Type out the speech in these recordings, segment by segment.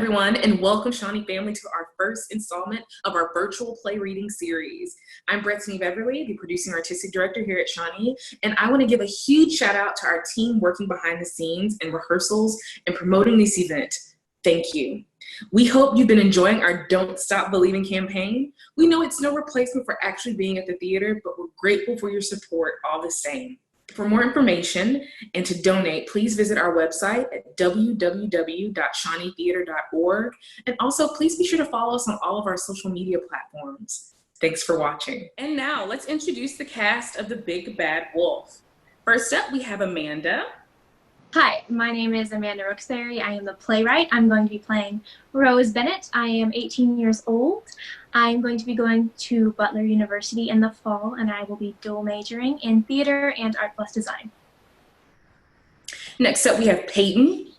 everyone, and welcome, Shawnee family, to our first installment of our virtual play reading series. I'm Brittany Beverly, the producing artistic director here at Shawnee, and I want to give a huge shout out to our team working behind the scenes and rehearsals and promoting this event. Thank you. We hope you've been enjoying our Don't Stop Believing campaign. We know it's no replacement for actually being at the theater, but we're grateful for your support all the same. For more information and to donate, please visit our website at www.shawneetheater.org. And also, please be sure to follow us on all of our social media platforms. Thanks for watching. And now, let's introduce the cast of The Big Bad Wolf. First up, we have Amanda. Hi, my name is Amanda Rooksberry. I am the playwright. I'm going to be playing Rose Bennett. I am 18 years old. I'm going to be going to Butler University in the fall, and I will be dual majoring in theater and art plus design. Next up, we have Peyton.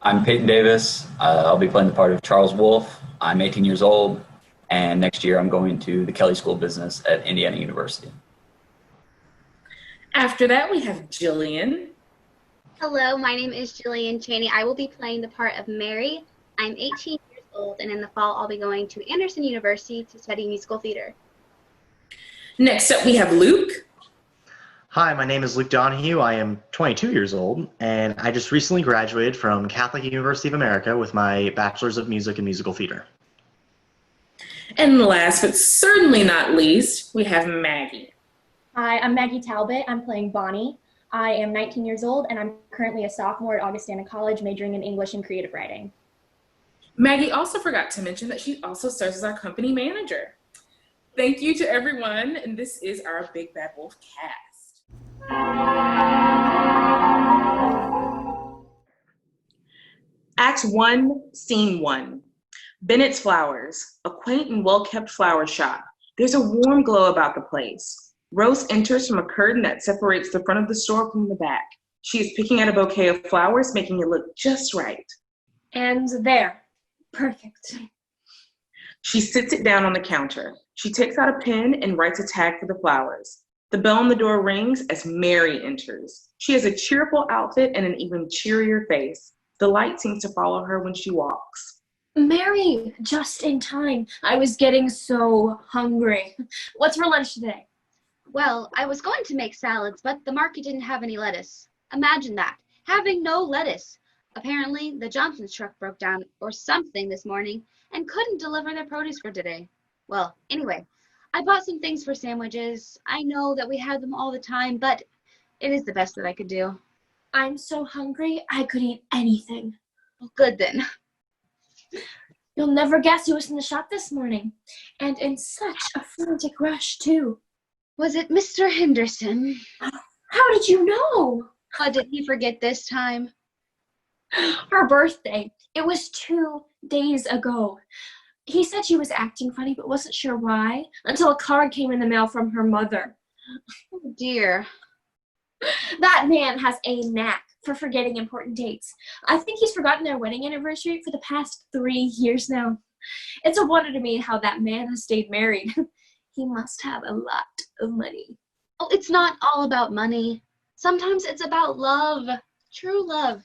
I'm Peyton Davis. I'll be playing the part of Charles Wolfe. I'm 18 years old, and next year I'm going to the Kelley School of Business at Indiana University. After that, we have Jillian. Hello, my name is Jillian Cheney. I will be playing the part of Mary. I'm 18 years old, and in the fall I'll be going to Anderson University to study musical theater. Next up, we have Luke. Hi, my name is Luke Donahue. I am 22 years old, and I just recently graduated from Catholic University of America with my Bachelor's of Music and Musical Theater. And last but certainly not least, we have Maggie. Hi, I'm Maggie Talbot. I'm playing Bonnie. I am 19 years old, and I'm currently a sophomore at Augustana College, majoring in English and creative writing. Maggie also forgot to mention that she also serves as our company manager. Thank you to everyone, and this is our Big Bad Wolf cast. Act 1, Scene 1. Bennett's Flowers, a quaint and well-kept flower shop. There's a warm glow about the place. Rose enters from a curtain that separates the front of the store from the back. She is picking out a bouquet of flowers, making it look just right. And there. Perfect. She sits it down on the counter. She takes out a pen and writes a tag for the flowers. The bell on the door rings as Mary enters. She has a cheerful outfit and an even cheerier face. The light seems to follow her when she walks. Mary, just in time. I was getting so hungry. What's for lunch today? Well, I was going to make salads, but the market didn't have any lettuce. Imagine that, having no lettuce. Apparently, the Johnson's truck broke down or something this morning and couldn't deliver their produce for today. Well, anyway, I bought some things for sandwiches. I know that we have them all the time, but it is the best that I could do. I'm so hungry, I could eat anything. Well, good then. You'll never guess who was in the shop this morning. And in such a frantic rush, too. Was it Mr. Henderson? How did you know? What did he forget this time? Her birthday. It was 2 days ago. He said she was acting funny, but wasn't sure why, until a card came in the mail from her mother. Oh, dear. That man has a knack for forgetting important dates. I think he's forgotten their wedding anniversary for the past 3 years now. It's a wonder to me how that man has stayed married. He must have a lot of money. Oh, it's not all about money. Sometimes it's about love. True love.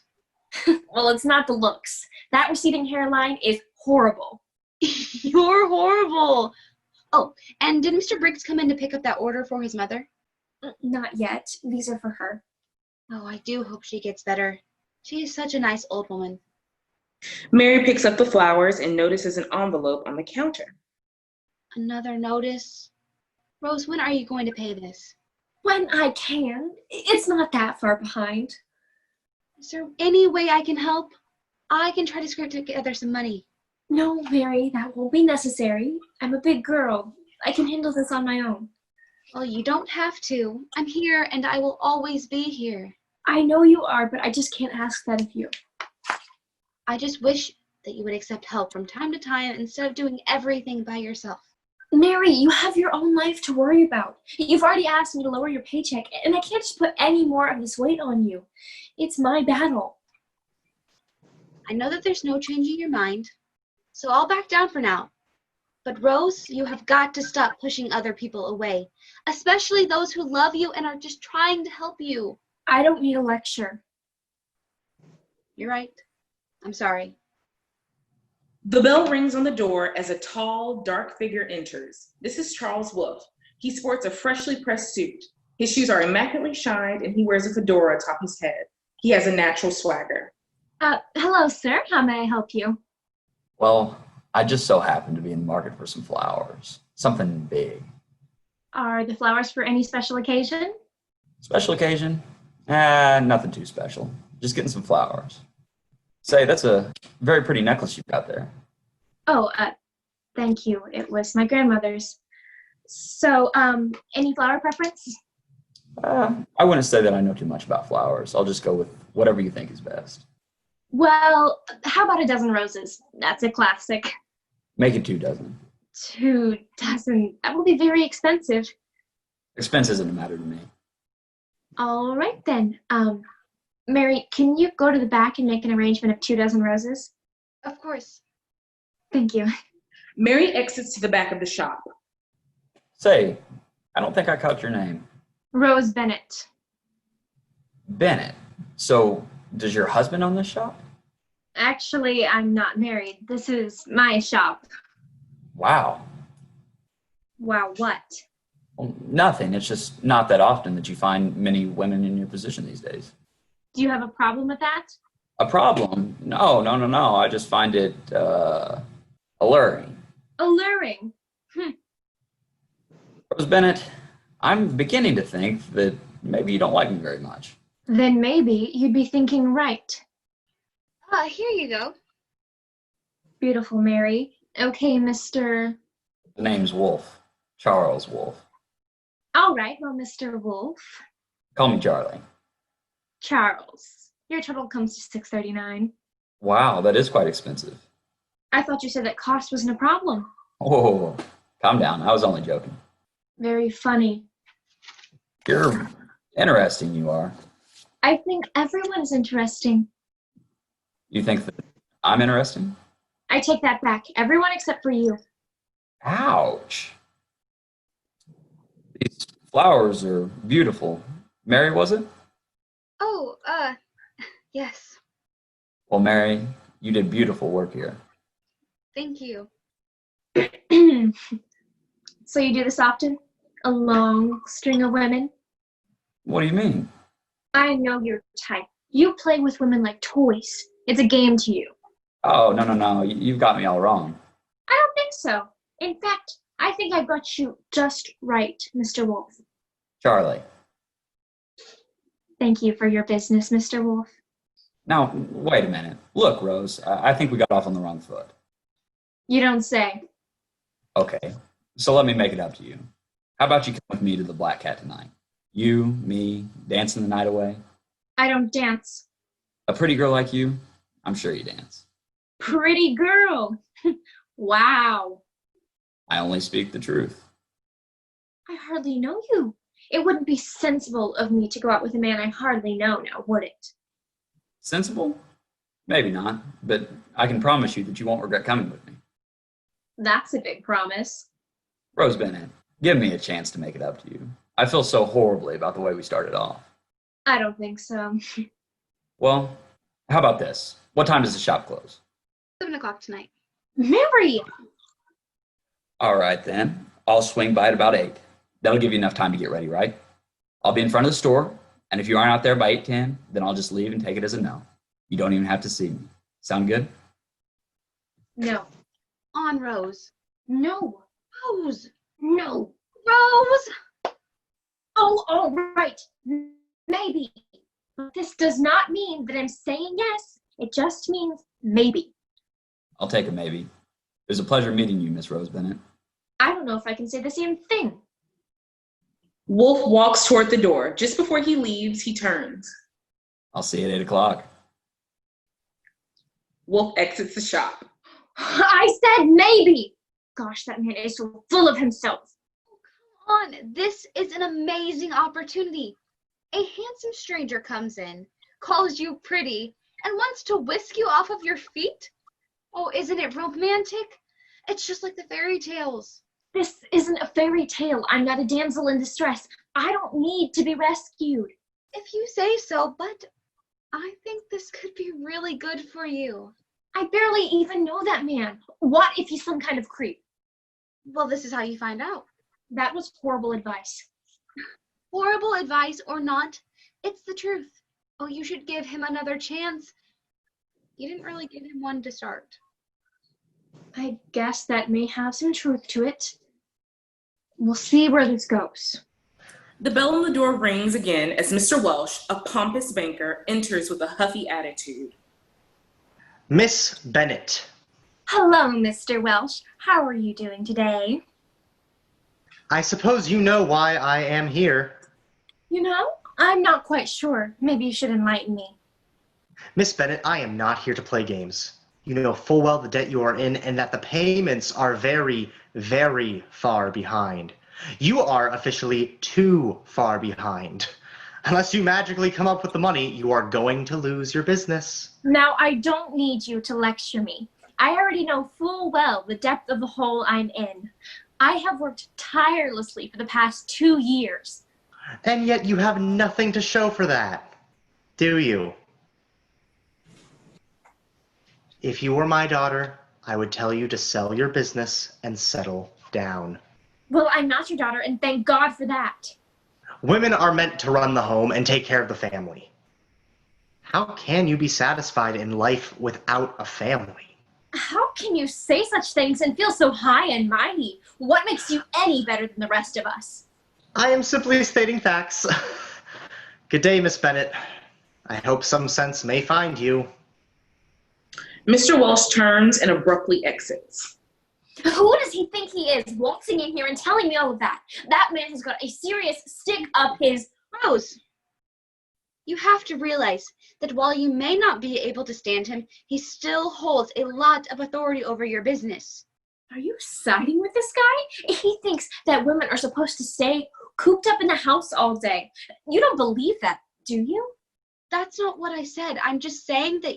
Well, it's not the looks. That receding hairline is horrible. You're horrible. Oh, and did Mr. Briggs come in to pick up that order for his mother? Not yet. These are for her. Oh, I do hope she gets better. She is such a nice old woman. Mary picks up the flowers and notices an envelope on the counter. Another notice? Rose, when are you going to pay this? When I can. It's not that far behind. Is there any way I can help? I can try to scrape together some money. No, Mary, that won't be necessary. I'm a big girl. I can handle this on my own. Well, you don't have to. I'm here, and I will always be here. I know you are, but I just can't ask that of you. I just wish that you would accept help from time to time instead of doing everything by yourself. Mary, you have your own life to worry about. You've already asked me to lower your paycheck, and I can't just put any more of this weight on you. It's my battle. I know that there's no changing your mind, so I'll back down for now. But Rose, you have got to stop pushing other people away, especially those who love you and are just trying to help you. I don't need a lecture. You're right. I'm sorry. The bell rings on the door as a tall, dark figure enters. This is Charles Wolfe. He sports a freshly pressed suit. His shoes are immaculately shined, and he wears a fedora atop his head. He has a natural swagger. Hello, sir. How may I help you? Well, I just so happen to be in the market for some flowers. Something big. Are the flowers for any special occasion? Special occasion? Nothing too special. Just getting some flowers. Say, that's a very pretty necklace you've got there. Oh, thank you. It was my grandmother's. So, any flower preference? I wouldn't say that I know too much about flowers. I'll just go with whatever you think is best. Well, how about a dozen roses? That's a classic. Make it 2 dozen. 2 dozen. That will be very expensive. Expense isn't a matter to me. All right, then. Mary, can you go to the back and make an arrangement of 2 dozen roses? Of course. Thank you. Mary exits to the back of the shop. Say, I don't think I caught your name. Rose Bennett. Bennett. So, does your husband own this shop? Actually, I'm not married. This is my shop. Wow. Wow, what? Well, nothing. It's just not that often that you find many women in your position these days. Do you have a problem with that? A problem? No. I just find it alluring. Alluring. Rose Bennett, I'm beginning to think that maybe you don't like me very much. Then maybe you'd be thinking right. Here you go. Beautiful, Mary. Okay, Mr. The name's Wolfe. Charles Wolfe. All right, well, Mr. Wolfe. Call me Charlie. Charles. Your total comes to $6.39. Wow, that is quite expensive. I thought you said that cost wasn't a problem. Whoa, calm down. I was only joking. Very funny. You're interesting, you are. I think everyone's interesting. You think that I'm interesting? I take that back. Everyone except for you. Ouch. These flowers are beautiful. Mary, was it? Oh, yes. Well, Mary, you did beautiful work here. Thank you. So you do this often? A long string of women? What do you mean? I know your type. You play with women like toys. It's a game to you. Oh, no. You've got me all wrong. I don't think so. In fact, I think I've got you just right, Mr. Wolfe. Charlie. Thank you for your business, Mr. Wolfe. Now, wait a minute. Look, Rose, I think we got off on the wrong foot. You don't say. Okay, so let me make it up to you. How about you come with me to the Black Cat tonight? You, me, dancing the night away? I don't dance. A pretty girl like you, I'm sure you dance. Pretty girl. Wow. I only speak the truth. I hardly know you. It wouldn't be sensible of me to go out with a man I hardly know now, would it? Sensible? Maybe not, but I can promise you that you won't regret coming with me. That's a big promise. Rose Bennett, give me a chance to make it up to you. I feel so horribly about the way we started off. I don't think so. Well, how about this? What time does the shop close? 7 o'clock tonight. Mary! All right, then. I'll swing by at about 8. That'll give you enough time to get ready, right? I'll be in front of the store, and if you aren't out there by 8:10, then I'll just leave and take it as a no. You don't even have to see me. Sound good? No. On, Rose. No. Rose! No. Rose! Oh, all right. Maybe. But this does not mean that I'm saying yes. It just means maybe. I'll take a maybe. It was a pleasure meeting you, Miss Rose Bennett. I don't know if I can say the same thing. Wolfe walks toward the door. Just before he leaves, he turns. I'll see you at 8 o'clock. Wolfe exits the shop. I said maybe. Gosh, that man is so full of himself. Come on, this is an amazing opportunity. A handsome stranger comes in, calls you pretty, and wants to whisk you off of your feet? Oh, isn't it romantic? It's just like the fairy tales. This isn't a fairy tale. I'm not a damsel in distress. I don't need to be rescued. If you say so, but I think this could be really good for you. I barely even know that man. What if he's some kind of creep? Well, this is how you find out. That was horrible advice. Horrible advice or not, it's the truth. Oh, you should give him another chance. You didn't really give him one to start. I guess that may have some truth to it. We'll see where this goes. The bell on the door rings again as Mr. Welsh, a pompous banker, enters with a huffy attitude. Miss Bennett. Hello, Mr. Welsh. How are you doing today? I suppose you know why I am here. You know, I'm not quite sure. Maybe you should enlighten me. Miss Bennett, I am not here to play games. You know full well the debt you are in and that the payments are very, very far behind. You are officially too far behind. Unless you magically come up with the money, you are going to lose your business. Now, I don't need you to lecture me. I already know full well the depth of the hole I'm in. I have worked tirelessly for the past 2 years. And yet you have nothing to show for that, do you? If you were my daughter, I would tell you to sell your business and settle down. Well, I'm not your daughter, and thank God for that. Women are meant to run the home and take care of the family. How can you be satisfied in life without a family? How can you say such things and feel so high and mighty? What makes you any better than the rest of us? I am simply stating facts. Good day, Miss Bennett. I hope some sense may find you. Mr. Welsh turns and abruptly exits. Who does he think he is, waltzing in here and telling me all of that? That man has got a serious stick up his... Rose, you have to realize that while you may not be able to stand him, he still holds a lot of authority over your business. Are you siding with this guy? He thinks that women are supposed to stay cooped up in the house all day. You don't believe that, do you? That's not what I said. I'm just saying that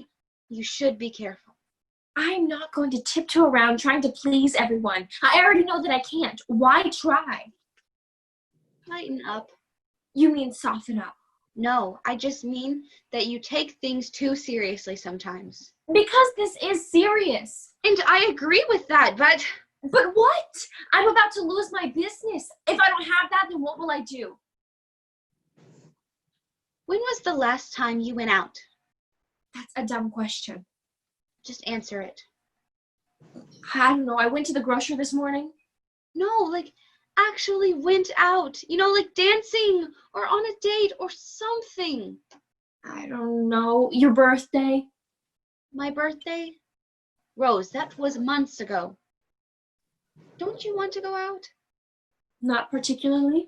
you should be careful. I'm not going to tiptoe around trying to please everyone. I already know that I can't. Why try? Lighten up. You mean soften up? No, I just mean that you take things too seriously sometimes. Because this is serious. And I agree with that, but... But what? I'm about to lose my business. If I don't have that, then what will I do? When was the last time you went out? That's a dumb question. Just answer it. I don't know. I went to the grocery this morning. No, like actually went out. You know, like dancing or on a date or something. I don't know. Your birthday? My birthday? Rose, that was months ago. Don't you want to go out? Not particularly.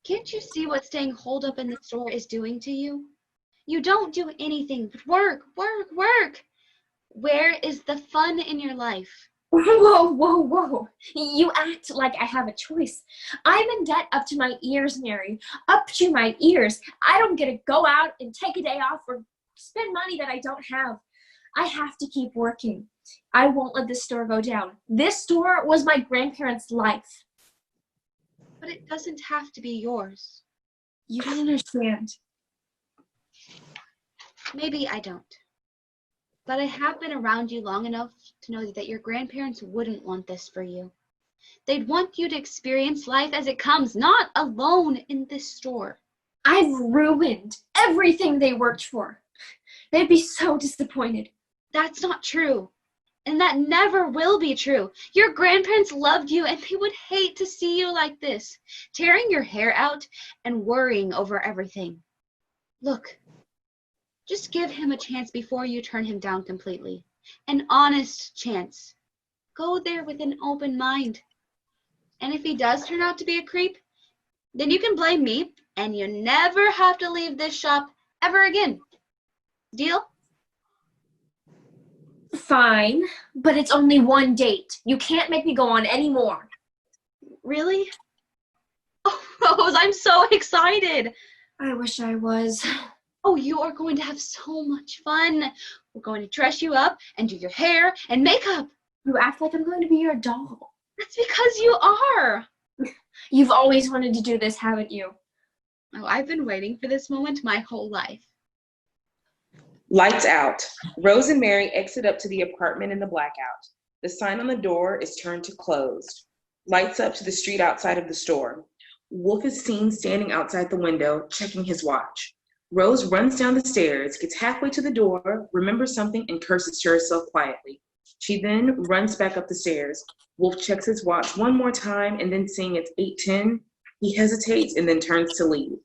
Can't you see what staying holed up in the store is doing to you? You don't do anything but work, work, work. Where is the fun in your life? Whoa, whoa, whoa. You act like I have a choice. I'm in debt up to my ears, Mary. Up to my ears. I don't get to go out and take a day off or spend money that I don't have. I have to keep working. I won't let this store go down. This store was my grandparents' life. But it doesn't have to be yours. You don't understand. Maybe I don't. But I have been around you long enough to know that your grandparents wouldn't want this for you. They'd want you to experience life as it comes, not alone in this store. I've ruined everything they worked for. They'd be so disappointed. That's not true. And that never will be true. Your grandparents loved you and they would hate to see you like this, tearing your hair out and worrying over everything. Look, just give him a chance before you turn him down completely. An honest chance. Go there with an open mind. And if he does turn out to be a creep, then you can blame me and you never have to leave this shop ever again. Deal? Fine, but it's only one date. You can't make me go on any more. Really? Oh, Rose, I'm so excited. I wish I was. Oh, you are going to have so much fun. We're going to dress you up and do your hair and makeup. You act like I'm going to be your doll. That's because you are. You've always wanted to do this, haven't you? Oh, I've been waiting for this moment my whole life. Lights out. Rose and Mary exit up to the apartment in the blackout. The sign on the door is turned to closed. Lights up to the street outside of the store. Wolfe is seen standing outside the window, checking his watch. Rose runs down the stairs, gets halfway to the door, remembers something, and curses to herself quietly. She then runs back up the stairs. Wolfe checks his watch one more time, and then seeing it's 8:10, he hesitates and then turns to leave.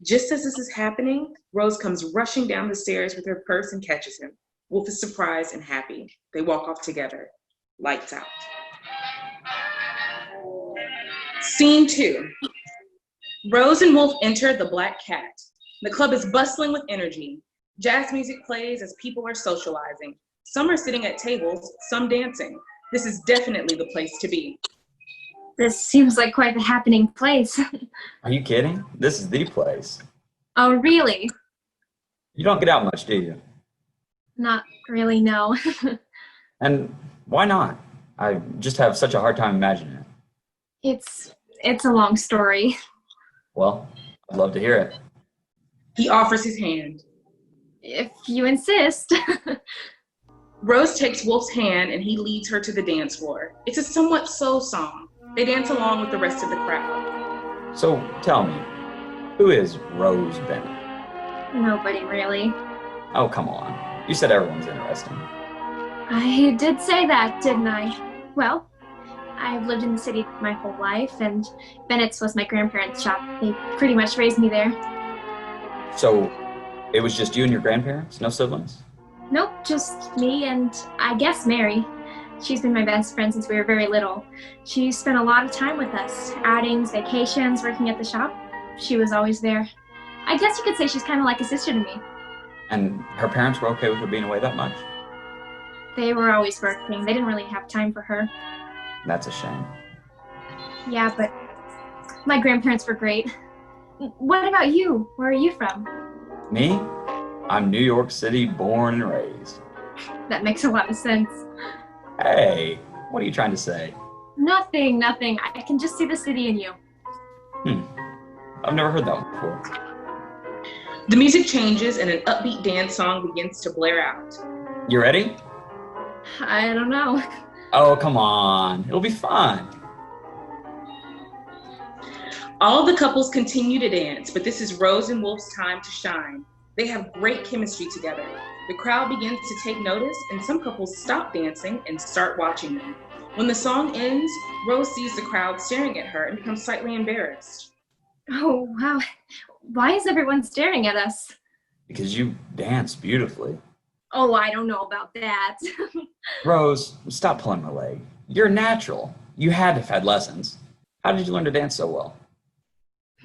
Just as this is happening, Rose comes rushing down the stairs with her purse and catches him. Wolfe is surprised and happy. They walk off together. Lights out. Scene 2. Rose and Wolfe enter the Black Cat. The club is bustling with energy. Jazz music plays as people are socializing. Some are sitting at tables, some dancing. This is definitely the place to be. This seems like quite the happening place. Are you kidding? This is the place. Oh, really? You don't get out much, do you? Not really, no. And why not? I just have such a hard time imagining it. It's a long story. Well, I'd love to hear it. He offers his hand. If you insist. Rose takes Wolfe's hand and he leads her to the dance floor. It's a somewhat slow song. They dance along with the rest of the crowd. So tell me, who is Rose Bennett? Nobody really. Oh, come on. You said everyone's interesting. I did say that, didn't I? Well, I've lived in the city my whole life, and Bennett's was my grandparents' shop. They pretty much raised me there. So it was just you and your grandparents? No siblings? Nope, just me and I guess Mary. She's been my best friend since we were very little. She spent a lot of time with us, outings, vacations, working at the shop. She was always there. I guess you could say she's kind of like a sister to me. And her parents were okay with her being away that much? They were always working. They didn't really have time for her. That's a shame. Yeah, but my grandparents were great. What about you? Where are you from? Me? I'm New York City born and raised. That makes a lot of sense. Hey, what are you trying to say? Nothing. I can just see the city in you. I've never heard that one before. The music changes and an upbeat dance song begins to blare out. You ready? I don't know. Oh, come on. It'll be fun. All the couples continue to dance, but this is Rose and Wolfe's time to shine. They have great chemistry together. The crowd begins to take notice, and some couples stop dancing and start watching them. When the song ends, Rose sees the crowd staring at her and becomes slightly embarrassed. Oh, wow. Why is everyone staring at us? Because you dance beautifully. Oh, I don't know about that. Rose, stop pulling my leg. You're natural. You had to have had lessons. How did you learn to dance so well?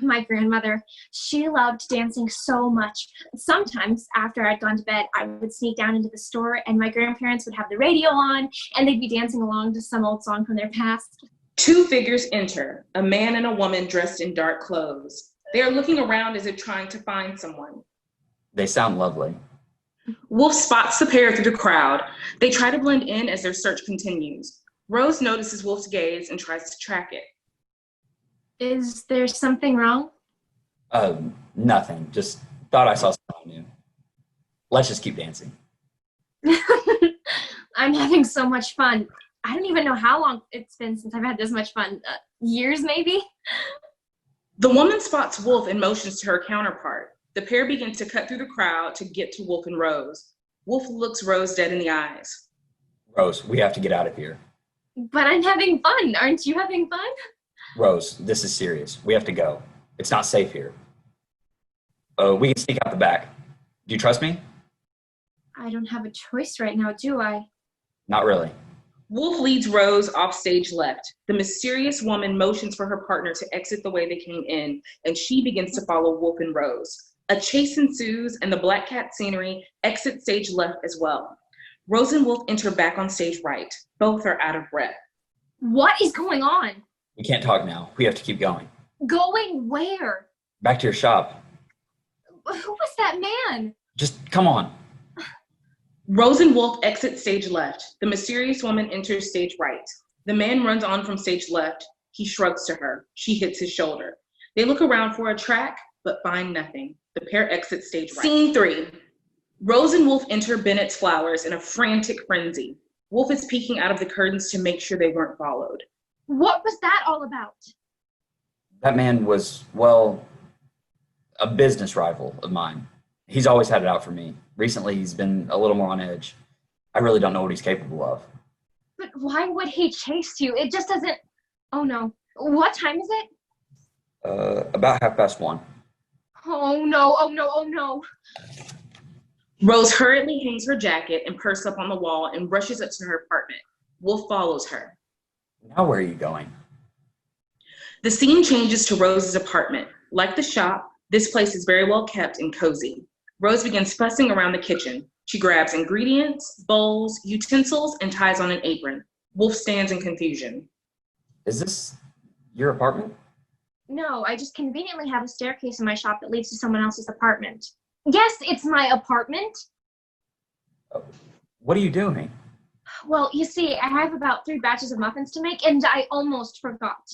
My grandmother, she loved dancing so much. Sometimes after I'd gone to bed, I would sneak down into the store and my grandparents would have the radio on and they'd be dancing along to some old song from their past. Two figures enter, a man and a woman dressed in dark clothes. They are looking around as if trying to find someone. They sound lovely. Wolfe spots the pair through the crowd. They try to blend in as their search continues. Rose notices Wolfe's gaze and tries to track it. Is there something wrong? Nothing. Just thought I saw something new. Let's just keep dancing. I'm having so much fun. I don't even know how long it's been since I've had this much fun. Years, maybe? The woman spots Wolfe and motions to her counterpart. The pair begin to cut through the crowd to get to Wolfe and Rose. Wolfe looks Rose dead in the eyes. Rose, we have to get out of here. But I'm having fun. Aren't you having fun? Rose, this is serious. We have to go. It's not safe here. We can sneak out the back. Do you trust me? I don't have a choice right now, do I? Not really. Wolfe leads Rose off stage left. The mysterious woman motions for her partner to exit the way they came in, and she begins to follow Wolfe and Rose. A chase ensues, and the Black Cat scenery exits stage left as well. Rose and Wolfe enter back on stage right. Both are out of breath. What is going on? We can't talk now. We have to keep going. Going where? Back to your shop. Who was that man? Just come on. Rose and Wolfe exit stage left. The mysterious woman enters stage right. The man runs on from stage left. He shrugs to her. She hits his shoulder. They look around for a track, but find nothing. The pair exit stage right. Scene 3. Rose and Wolf enter Bennett's Flowers in a frantic frenzy. Wolf is peeking out of the curtains to make sure they weren't followed. What was that all about? That man was, well, a business rival of mine. He's always had it out for me. Recently, he's been a little more on edge. I really don't know what he's capable of. But why would he chase you? It just doesn't... Oh, no. What time is it? About 1:30. Oh, no. Oh, no. Oh, no. Rose hurriedly hangs her jacket and purse up on the wall and rushes up to her apartment. Wolf follows her. Now where are you going? The scene changes to Rose's apartment. Like the shop, this place is very well kept and cozy. Rose begins fussing around the kitchen. She grabs ingredients, bowls, utensils, and ties on an apron. Wolf stands in confusion. Is this your apartment? No, I just conveniently have a staircase in my shop that leads to someone else's apartment. Yes, it's my apartment. What are you doing? Well, you see, I have about 3 batches of muffins to make, and I almost forgot.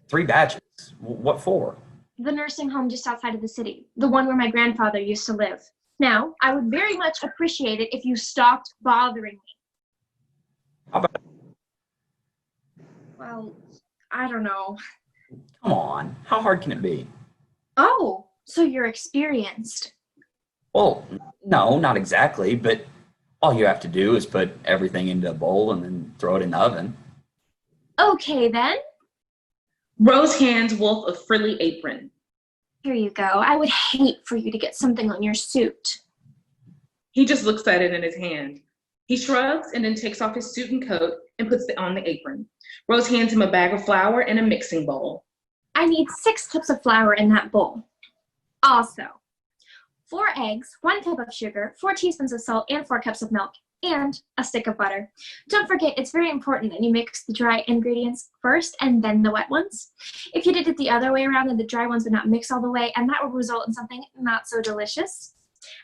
3 batches? What for? The nursing home just outside of the city, the one where my grandfather used to live. Now, I would very much appreciate it if you stopped bothering me. How about... Well, I don't know. Come on. How hard can it be? Oh, so you're experienced. Well, no, not exactly, but all you have to do is put everything into a bowl and then throw it in the oven. Okay, then. Rose hands Wolf a frilly apron. Here you go. I would hate for you to get something on your suit. He just looks at it in his hand. He shrugs and then takes off his suit and coat and puts it on the apron. Rose hands him a bag of flour and a mixing bowl. I need 6 cups of flour in that bowl. Also, 4 eggs, 1 cup of sugar, 4 teaspoons of salt, and 4 cups of milk, and a stick of butter. Don't forget, it's very important that you mix the dry ingredients first and then the wet ones. If you did it the other way around, then the dry ones would not mix all the way, and that would result in something not so delicious.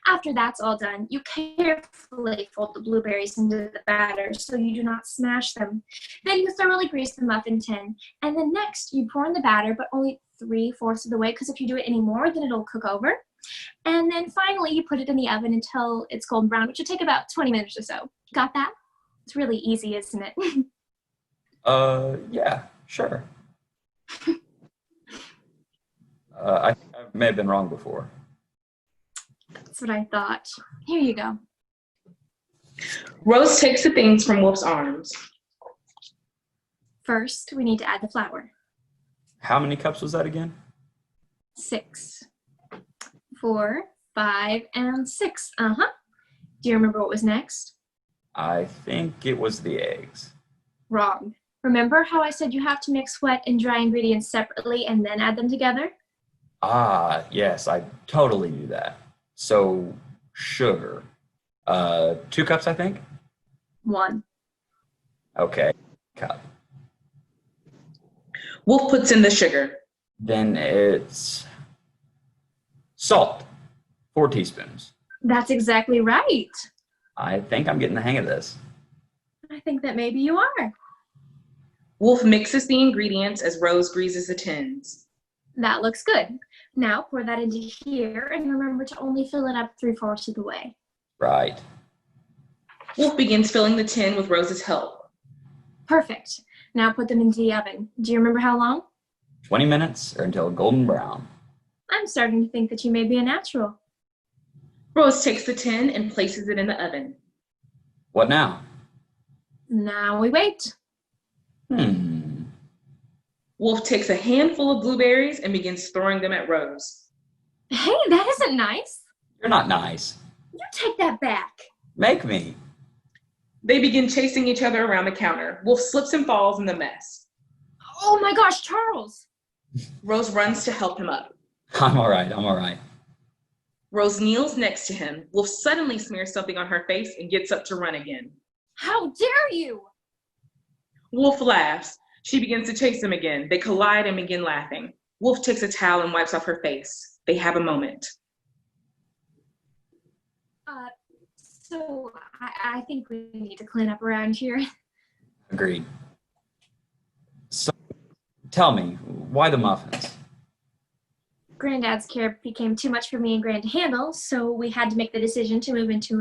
After that's all done, you carefully fold the blueberries into the batter so you do not smash them. Then you thoroughly grease the muffin tin, and then next you pour in the batter, but only 3/4 of the way, because if you do it any more, then it'll cook over. And then finally, you put it in the oven until it's golden brown, which will take about 20 minutes or so. Got that? It's really easy, isn't it? Yeah, sure. I think I may have been wrong before. That's what I thought. Here you go. Rose takes the things from Wolf's arms. First, we need to add the flour. How many cups was that again? 6, 4, 5, and 6. Do you remember what was next? I think it was the eggs. Wrong. Remember how I said you have to mix wet and dry ingredients separately and then add them together? Ah, yes, I totally knew that. So, sugar. 2 cups, I think? 1. Okay, cup. Wolf puts in the sugar. Then it's salt. 4 teaspoons. That's exactly right. I think I'm getting the hang of this. I think that maybe you are. Wolf mixes the ingredients as Rose greases the tins. That looks good. Now pour that into here and remember to only fill it up 3/4 of the way. Right. Wolf begins filling the tin with Rose's help. Perfect. Now put them into the oven. Do you remember how long? 20 minutes or until golden brown. I'm starting to think that you may be a natural. Rose takes the tin and places it in the oven. What now? Now we wait. Wolf takes a handful of blueberries and begins throwing them at Rose. Hey, that isn't nice. You're not nice. You take that back. Make me. They begin chasing each other around the counter. Wolf slips and falls in the mess. Oh my gosh, Charles. Rose runs to help him up. I'm all right. Rose kneels next to him. Wolf suddenly smears something on her face and gets up to run again. How dare you? Wolf laughs. She begins to chase him again. They collide and begin laughing. Wolf takes a towel and wipes off her face. They have a moment. So I think we need to clean up around here. Agreed. So, tell me, why the muffins? Granddad's care became too much for me and Gran to handle, so we had to make the decision to move into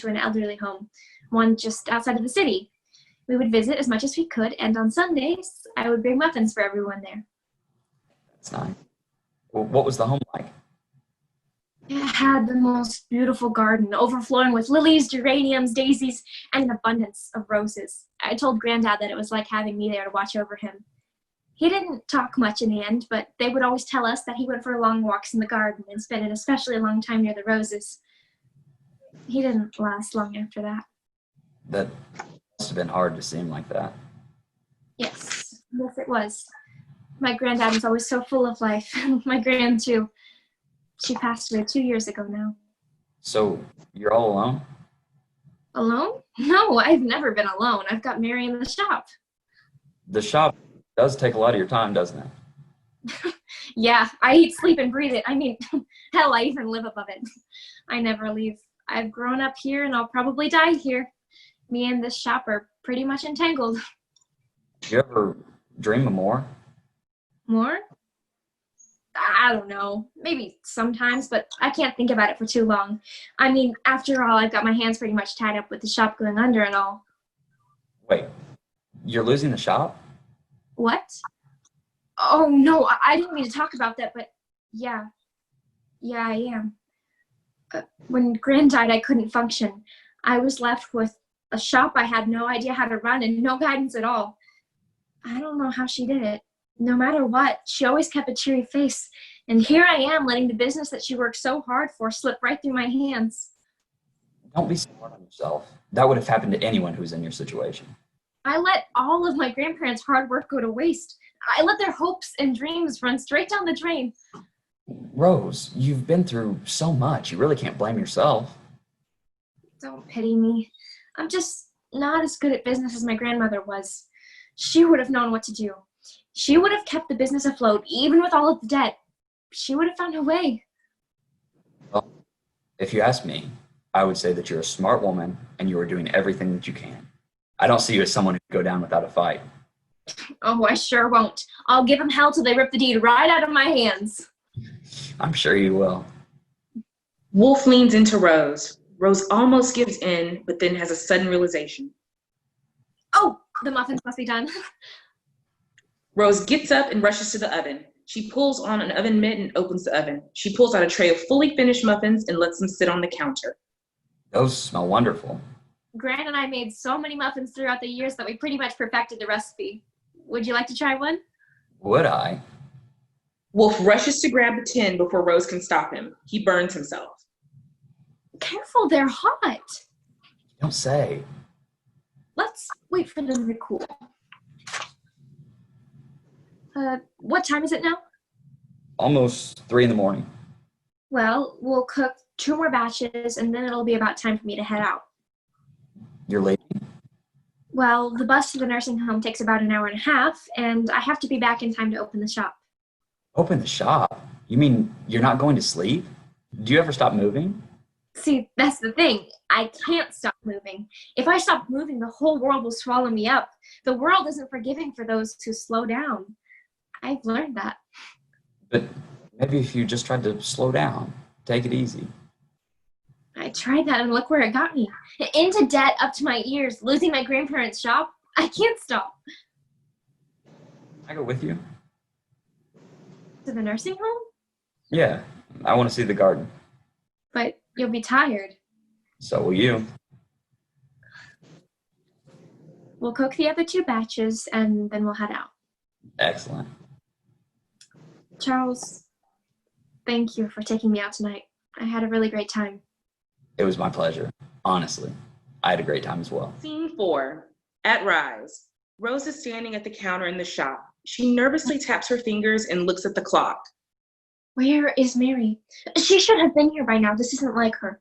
an elderly home, one just outside of the city. We would visit as much as we could, and on Sundays, I would bring muffins for everyone there. That's nice. Well, what was the home like? It had the most beautiful garden, overflowing with lilies, geraniums, daisies, and an abundance of roses. I told Granddad that it was like having me there to watch over him. He didn't talk much in the end, but they would always tell us that he went for long walks in the garden and spent an especially long time near the roses. He didn't last long after that. That must have been hard to see him like that. Yes, it was. My granddad was always so full of life. My gran, too. She passed away 2 years ago now. So you're all alone? Alone? No, I've never been alone. I've got Mary in the shop. The shop does take a lot of your time, doesn't it? Yeah, I eat, sleep, and breathe it. I mean, hell, I even live above it. I never leave. I've grown up here, and I'll probably die here. Me and this shop are pretty much entangled. Do you ever dream of more? More? I don't know. Maybe sometimes, but I can't think about it for too long. I mean, after all, I've got my hands pretty much tied up with the shop going under and all. Wait, you're losing the shop? What? Oh, no, I didn't mean to talk about that, but yeah. Yeah, I am. When Gran died, I couldn't function. I was left with a shop I had no idea how to run and no guidance at all. I don't know how she did it. No matter what, she always kept a cheery face. And here I am letting the business that she worked so hard for slip right through my hands. Don't be so hard on yourself. That would have happened to anyone who's in your situation. I let all of my grandparents' hard work go to waste. I let their hopes and dreams run straight down the drain. Rose, you've been through so much. You really can't blame yourself. Don't pity me. I'm just not as good at business as my grandmother was. She would have known what to do. She would have kept the business afloat, even with all of the debt. She would have found a way. Well, if you ask me, I would say that you're a smart woman and you are doing everything that you can. I don't see you as someone who could go down without a fight. Oh, I sure won't. I'll give them hell till they rip the deed right out of my hands. I'm sure you will. Wolf leans into Rose. Rose almost gives in, but then has a sudden realization. Oh, the muffins must be done. Rose gets up and rushes to the oven. She pulls on an oven mitt and opens the oven. She pulls out a tray of fully finished muffins and lets them sit on the counter. Those smell wonderful. Gran and I made so many muffins throughout the years that we pretty much perfected the recipe. Would you like to try one? Would I? Wolf rushes to grab the tin before Rose can stop him. He burns himself. Careful, they're hot. Don't say. Let's wait for them to cool. What time is it now? Almost 3 a.m. Well, we'll cook 2 more batches, and then it'll be about time for me to head out. You're late? Well, the bus to the nursing home takes about an hour and a half, and I have to be back in time to open the shop. Open the shop? You mean you're not going to sleep? Do you ever stop moving? See, that's the thing. I can't stop moving. If I stop moving, the whole world will swallow me up. The world isn't forgiving for those who slow down. I've learned that. But maybe if you just tried to slow down, take it easy. I tried that and look where it got me. Into debt up to my ears, losing my grandparents' shop. I can't stop. I go with you? To the nursing home? Yeah, I want to see the garden. But you'll be tired. So will you. We'll cook the other 2 batches and then we'll head out. Excellent. Charles, thank you for taking me out tonight. I had a really great time. It was my pleasure. Honestly, I had a great time as well. Scene 4. At Rise. Rose is standing at the counter in the shop. She nervously taps her fingers and looks at the clock. Where is Mary? She should have been here by now. This isn't like her.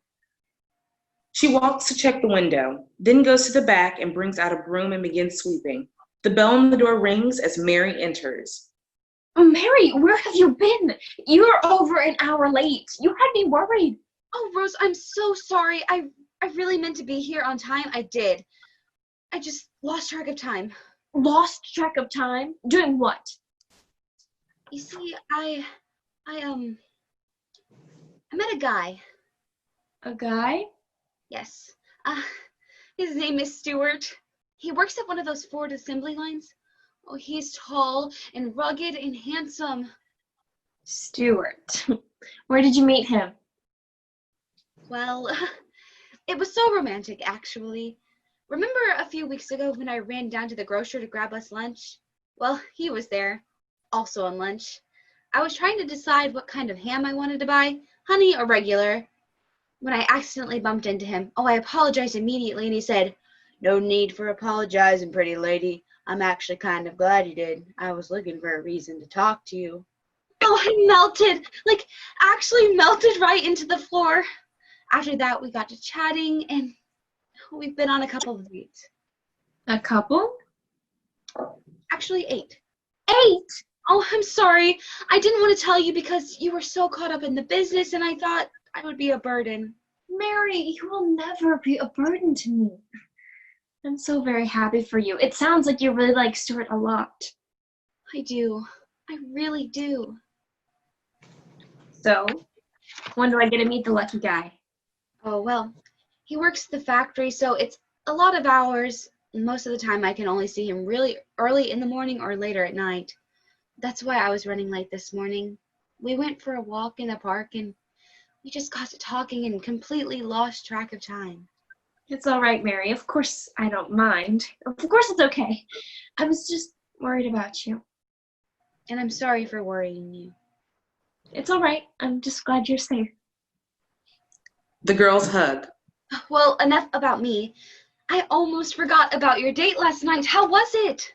She walks to check the window, then goes to the back and brings out a broom and begins sweeping. The bell on the door rings as Mary enters. Oh, Mary, where have you been? You are over an hour late. You had me worried. Oh, Rose, I'm so sorry. I really meant to be here on time. I did. I just lost track of time. Lost track of time? Doing what? You see, I I met a guy. A guy? Yes. Uh, his name is Stuart. He works at one of those Ford assembly lines. Oh, he's tall and rugged and handsome. Stuart. Where did you meet him? Well, it was so romantic, actually. Remember a few weeks ago when I ran down to the grocer to grab us lunch? Well, he was there, also on lunch. I was trying to decide what kind of ham I wanted to buy, honey or regular, when I accidentally bumped into him. Oh, I apologized immediately, and he said, "No need for apologizing, pretty lady. I'm actually kind of glad you did. I was looking for a reason to talk to you." Oh, I melted, like actually melted right into the floor. After that, we got to chatting, and we've been on a couple of dates. A couple? Actually, 8. 8? Oh, I'm sorry. I didn't want to tell you because you were so caught up in the business, and I thought I would be a burden. Mary, you will never be a burden to me. I'm so very happy for you. It sounds like you really like Stuart a lot. I do. I really do. So, when do I get to meet the lucky guy? Oh, well, he works at the factory, so it's a lot of hours. Most of the time, I can only see him really early in the morning or later at night. That's why I was running late this morning. We went for a walk in the park, and we just got to talking and completely lost track of time. It's all right, Mary. Of course I don't mind. Of course it's okay. I was just worried about you. And I'm sorry for worrying you. It's all right. I'm just glad you're safe. The girls hug. Well, enough about me. I almost forgot about your date last night. How was it?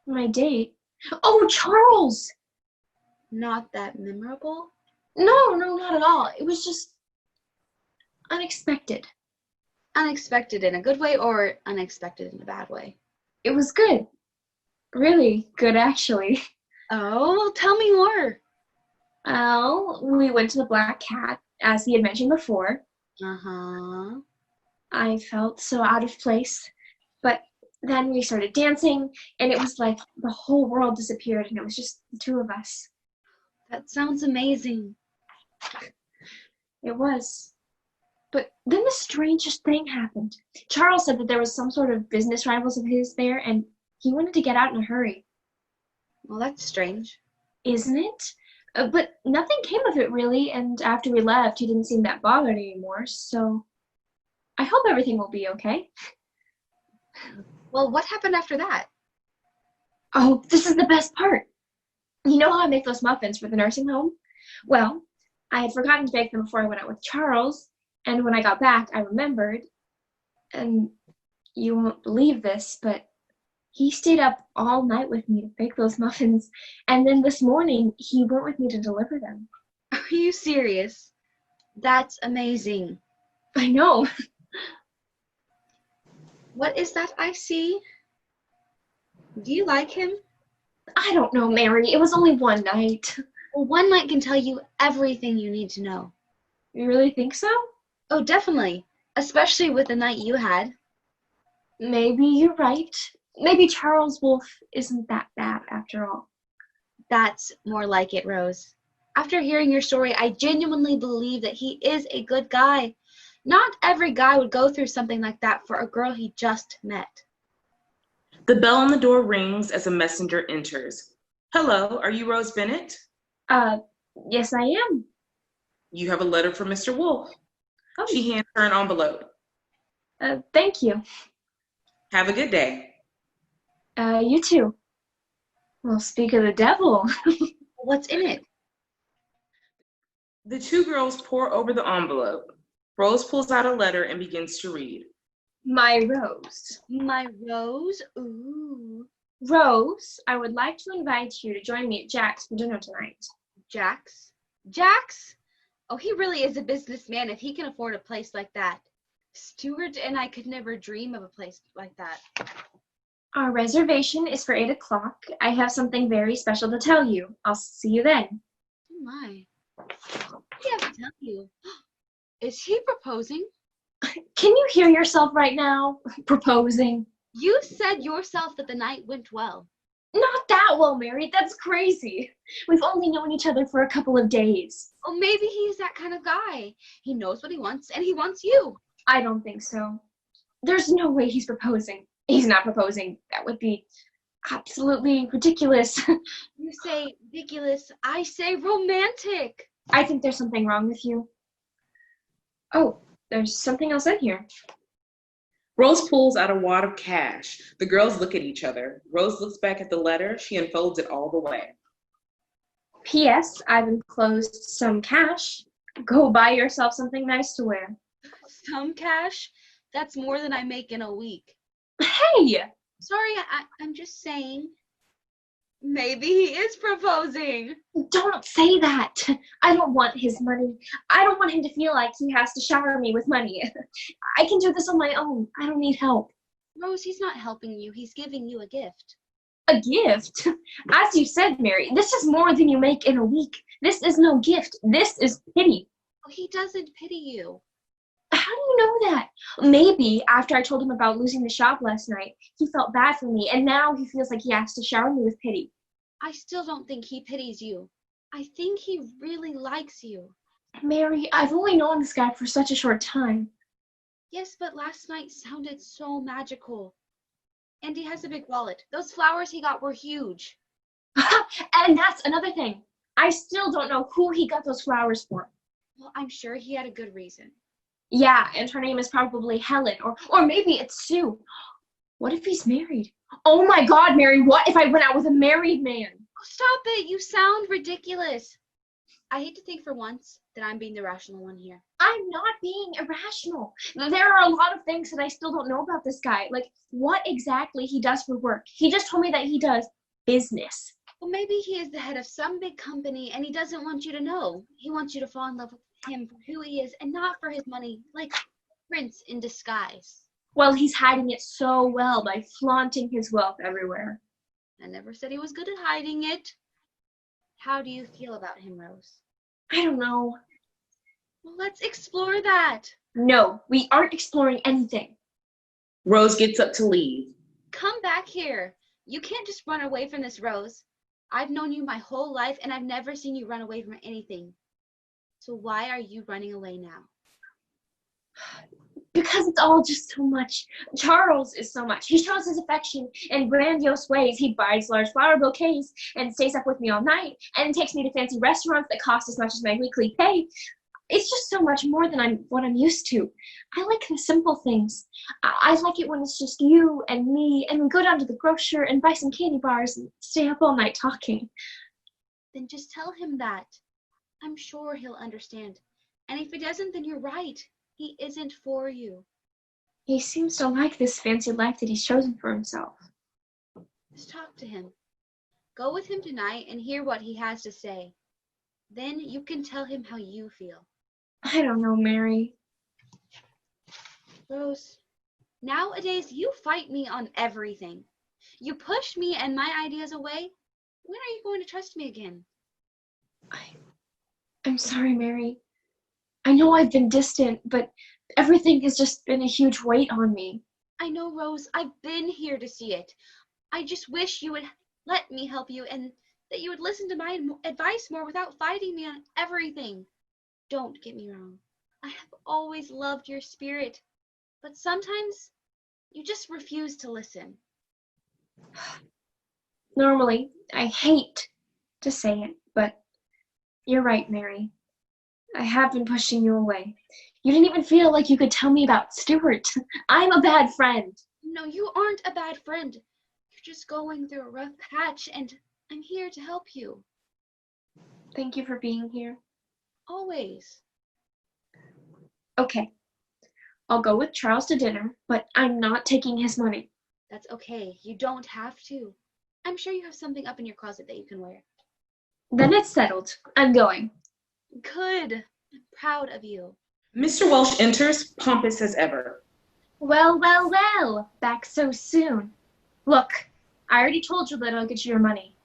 My date? Oh, Charles! Not that memorable? No, not at all. It was just unexpected. Unexpected in a good way or unexpected in a bad way? It was good. Really good, actually. Oh, well, tell me more. Well, we went to the Black Cat, as he had mentioned before. Uh-huh. I felt so out of place, but then we started dancing, and it was like the whole world disappeared, and it was just the two of us. That sounds amazing. It was. But then the strangest thing happened. Charles said that there was some sort of business rivals of his there, and he wanted to get out in a hurry. Well, that's strange. Isn't it? But nothing came of it, really, and after we left, he didn't seem that bothered anymore, so I hope everything will be okay. Well, what happened after that? Oh, this is the best part. You know how I make those muffins for the nursing home? Well, I had forgotten to bake them before I went out with Charles, and when I got back, I remembered, and you won't believe this, but he stayed up all night with me to bake those muffins, and then this morning, he went with me to deliver them. Are you serious? That's amazing. I know. What is that I see? Do you like him? I don't know, Mary. It was only one night. Well, one night can tell you everything you need to know. You really think so? Oh, definitely. Especially with the night you had. Maybe you're right. Maybe Charles Wolfe isn't that bad after all. That's more like it, Rose. After hearing your story, I genuinely believe that he is a good guy. Not every guy would go through something like that for a girl he just met. The bell on the door rings as a messenger enters. Hello, are you Rose Bennett? Yes, I am. You have a letter from Mr. Wolfe. Oh. She hands her an envelope. Thank you. Have a good day. You too. Well, speak of the devil. What's in it? The two girls pore over the envelope. Rose pulls out a letter and begins to read. My Rose. My Rose? Ooh. Rose, I would like to invite you to join me at Jack's for dinner tonight. Jax? Jax? Oh, he really is a businessman if he can afford a place like that. Stuart and I could never dream of a place like that. Our reservation is for 8 o'clock. I have something very special to tell you. I'll see you then. Oh my. What do you have to tell you? Is he proposing? Can you hear yourself right now? Proposing. You said yourself that the night went well. Not that well, Mary. That's crazy. We've only known each other for a couple of days. Oh, maybe he's that kind of guy. He knows what he wants, and he wants you. I don't think so. There's no way he's proposing. He's not proposing. That would be absolutely ridiculous. You say ridiculous, I say romantic. I think there's something wrong with you. Oh, there's something else in here. Rose pulls out a wad of cash. The girls look at each other. Rose looks back at the letter. She unfolds it all the way. P.S. I've enclosed some cash. Go buy yourself something nice to wear. Some cash? That's more than I make in a week. Hey! Sorry, I'm just saying. Maybe he is proposing. Don't say that. I don't want his money. I don't want him to feel like he has to shower me with money. I can do this on my own. I don't need help. Rose, he's not helping you. He's giving you a gift. A gift? As you said, Mary, this is more than you make in a week. This is no gift. This is pity. Oh, he doesn't pity you. How do you know that? Maybe after I told him about losing the shop last night, he felt bad for me, and now he feels like he has to shower me with pity. I still don't think he pities you. I think he really likes you. Mary, I've only known this guy for such a short time. Yes, but last night sounded so magical. And he has a big wallet. Those flowers he got were huge. And that's another thing. I still don't know who he got those flowers for. Well, I'm sure he had a good reason. Yeah, and her name is probably Helen, or maybe it's Sue. What if he's married? Oh my God, Mary, what if I went out with a married man? Oh, stop it. You sound ridiculous. I hate to think for once that I'm being the rational one here. I'm not being irrational. There are a lot of things that I still don't know about this guy. Like what exactly he does for work. He just told me that he does business. Well, maybe he is the head of some big company and he doesn't want you to know. He wants you to fall in love with him for who he is and not for his money, like Prince in disguise. Well, he's hiding it so well by flaunting his wealth everywhere. I never said he was good at hiding it. How do you feel about him, Rose? I don't know. Well, let's explore that. No, we aren't exploring anything. Rose gets up to leave. Come back here. You can't just run away from this, Rose. I've known you my whole life and I've never seen you run away from anything. So why are you running away now? Because it's all just so much. Charles is so much. He shows his affection in grandiose ways. He buys large flower bouquets and stays up with me all night and takes me to fancy restaurants that cost as much as my weekly pay. It's just so much more than what I'm used to. I like the simple things. I like it when it's just you and me and we go down to the grocer and buy some candy bars and stay up all night talking. Then just tell him that. I'm sure he'll understand. And if he doesn't, then you're right. He isn't for you. He seems to like this fancy life that he's chosen for himself. Just talk to him. Go with him tonight and hear what he has to say. Then you can tell him how you feel. I don't know, Mary. Rose, nowadays you fight me on everything. You push me and my ideas away. When are you going to trust me again? I'm sorry, Mary. I know I've been distant, but everything has just been a huge weight on me. I know, Rose. I've been here to see it. I just wish you would let me help you and that you would listen to my advice more without fighting me on everything. Don't get me wrong. I have always loved your spirit, but sometimes you just refuse to listen. Normally, I hate to say it, but you're right, Mary. I have been pushing you away. You didn't even feel like you could tell me about Stuart. I'm a bad friend. No, you aren't a bad friend. You're just going through a rough patch, and I'm here to help you. Thank you for being here. Always. Okay. I'll go with Charles to dinner, but I'm not taking his money. That's okay. You don't have to. I'm sure you have something up in your closet that you can wear. Then it's settled. I'm going. Good. I'm proud of you. Mr. Welsh enters, pompous as ever. Well, well, well. Back so soon. Look, I already told you that I'll get you your money.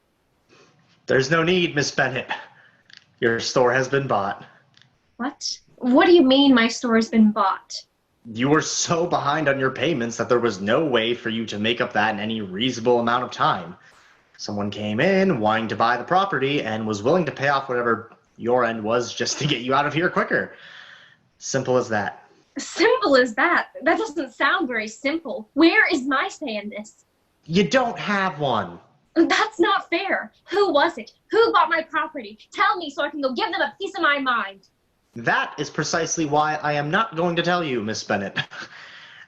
There's no need, Miss Bennett. Your store has been bought. What? What do you mean my store has been bought? You were so behind on your payments that there was no way for you to make up that in any reasonable amount of time. Someone came in wanting to buy the property and was willing to pay off whatever your end was just to get you out of here quicker. Simple as that. Simple as that? That doesn't sound very simple. Where is my say in this? You don't have one. That's not fair. Who was it? Who bought my property? Tell me so I can go give them a piece of my mind. That is precisely why I am not going to tell you, Miss Bennett.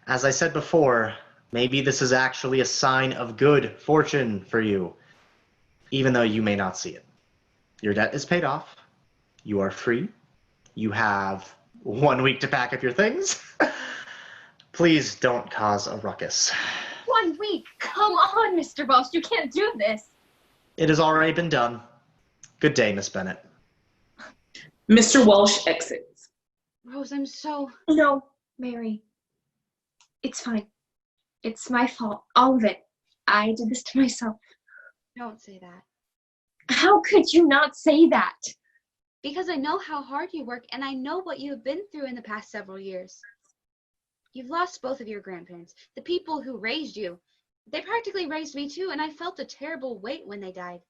As I said before, maybe this is actually a sign of good fortune for you, even though you may not see it. Your debt is paid off. You are free. You have 1 week to pack up your things. Please don't cause a ruckus. 1 week? Come on, Mr. Boss. You can't do this. It has already been done. Good day, Miss Bennett. Mr. Welsh exits. Rose, I'm so... No, Mary. It's fine. It's my fault. All of it. I did this to myself. Don't say that. How could you not say that? Because I know how hard you work, and I know what you have been through in the past several years. You've lost both of your grandparents, the people who raised you. They practically raised me too, and I felt a terrible weight when they died.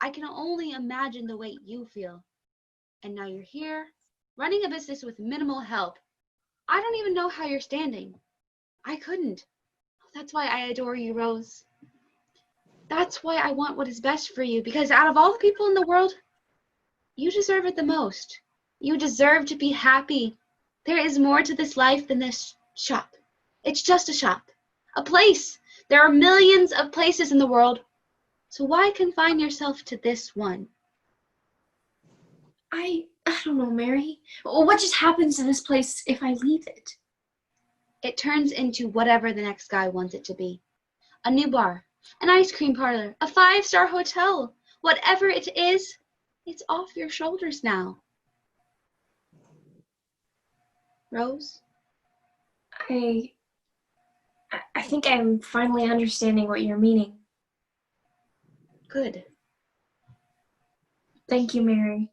I can only imagine the weight you feel. And now you're here, running a business with minimal help. I don't even know how you're standing. I couldn't. That's why I adore you, Rose. That's why I want what is best for you, because out of all the people in the world, you deserve it the most. You deserve to be happy. There is more to this life than this shop. It's just a shop, a place. There are millions of places in the world. So why confine yourself to this one? I don't know, Mary. What just happens to this place if I leave it? It turns into whatever the next guy wants it to be. A new bar, an ice cream parlor, a 5-star hotel. Whatever it is, it's off your shoulders now. Rose? I think I'm finally understanding what you're meaning. Good. Thank you, Mary,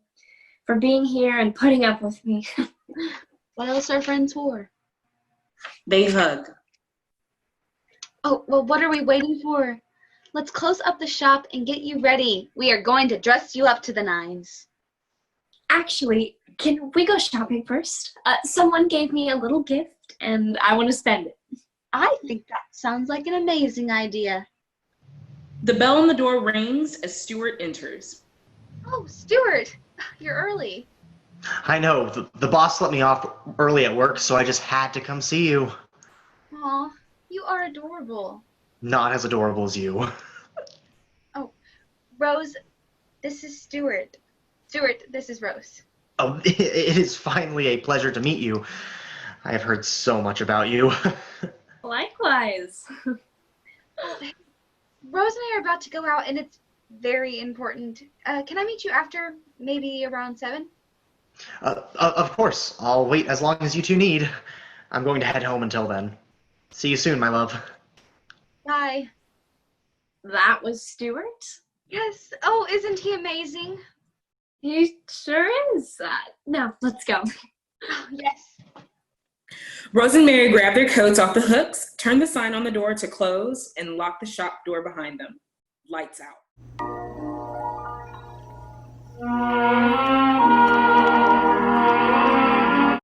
for being here and putting up with me. What else are friends for? They hug. Oh, well, what are we waiting for? Let's close up the shop and get you ready. We are going to dress you up to the nines. Actually, can we go shopping first? Someone gave me a little gift, and I want to spend it. I think that sounds like an amazing idea. The bell on the door rings as Stuart enters. Oh, Stuart, you're early. I know, the boss let me off early at work, so I just had to come see you. Aw, you are adorable. Not as adorable as you. Oh, Rose, this is Stuart. Stuart, this is Rose. Oh, it is finally a pleasure to meet you. I have heard so much about you. Likewise. Oh, hey, Rose and I are about to go out, and it's very important. Can I meet you after, maybe around 7? Of course. I'll wait as long as you two need. I'm going to head home until then. See you soon, my love. Bye. That was Stuart? Yes. Oh, isn't he amazing? He sure is. Now, let's go. Oh, yes. Rose and Mary grab their coats off the hooks, turn the sign on the door to close, and lock the shop door behind them. Lights out.